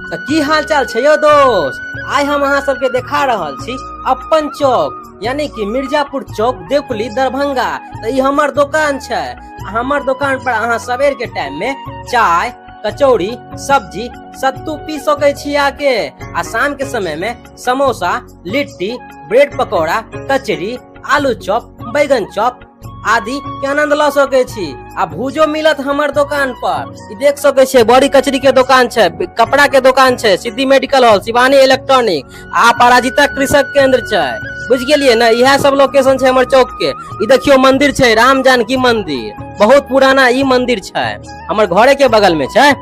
तो की हाल चाल छै यो दोस्त। आइ हम अहाँ सबके देखा रहल छी अपन चौक यानी कि मिर्जापुर चौक देवकुली दरभंगा। तो ये हमर दुकान छै। हमर दुकान पर अहाँ सवेर के टाइम में चाय कचौड़ी सब्जी सत्तू पी सके छी आके। आ शाम के समय में समोसा लिट्टी ब्रेड पकौड़ा कचरी आलू चॉप बैगन चॉप आदि के आनंद ल सके छी। आ भूजो मिलत हमर दुकान पर। ई देख सके छी बड़ी कचरी के दुकान छै, कपड़ा के दुकान छै, सिद्धि मेडिकल हॉल, शिवानी इलेक्ट्रॉनिक आ पराजिता कृषक केंद्र छै। बुझ गेलिए ना, यह सब लोकेशन छै हमर चौक के। ई देखियो मंदिर छै राम जानकी मंदिर, बहुत पुराना ई मंदिर छै, हमर घरे के बगल में छै।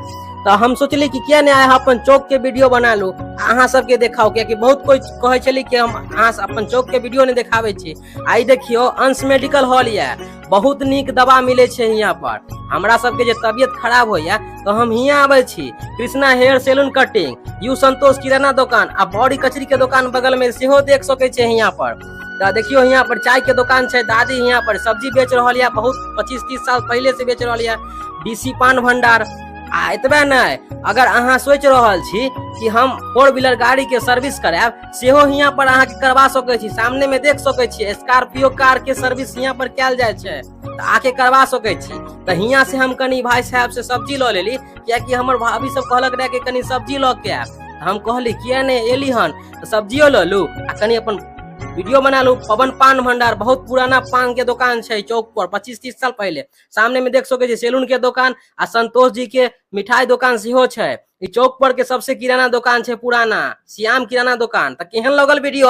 तो हम सोचली कि क्या नहीं आया अपन चौक के वीडियो बना लू अहाँ सबके देखाओ, क्योंकि बहुत कोई कहे छली कि हम अहाँ अपन चौक के वीडियो नहीं देखावे छी। आई देखियो अंश मेडिकल हॉल ये, बहुत नीक दवा मिले छे यहाँ पर। हमरा सबके जे तबियत खराब हो या तो हम यहाँ आवे छी। कृष्णा हेयर सैलून कटिंग, यू संतोष किराना दुकान आ बड़ी कचरी के दुकान बगल में सेहो देख सके छे यहाँ पर। तो देखियो यहाँ पर चाय के दुकान छै, दादी यहाँ पर सब्जी बेच रही है, बहुत 25-30 साल पहले से बेच रही है। डीसी पान भंडार आ इतबे नहीं, अगर अहाँ सोच रहल छी कि हम 4 व्हीलर गाड़ी के सर्विस कराब सेहो यहाँ पर अहाँ के करवा सके छी। सामने में देख सके छी स्कॉर्पियो कार के सर्विस यहाँ पर कैल जाय छै, तो आके करवा सके छी। तो यहाँ से हम कनी भाई साहब से सब्जी ल लेली, कियाकि हमर भाभी सब कहलक रहे कि कनी सब्जी ल के आब। हम कहली किया नहीं एली हन, तो सब्जियो ल लू आ कनी अपन वीडियो बना लू। पवन पान भंडार बहुत पुराना पान के दुकान छै चौक पर, 25-30 साल पहले। सामने में देख सके छी सैलून के दुकान आ संतोष जी के मिठाई दुकान सेहो छै। ई चौक पर के सबसे किराना दुकान छै पुराना, श्याम किराना दुकान। तो केहन लगल वीडियो।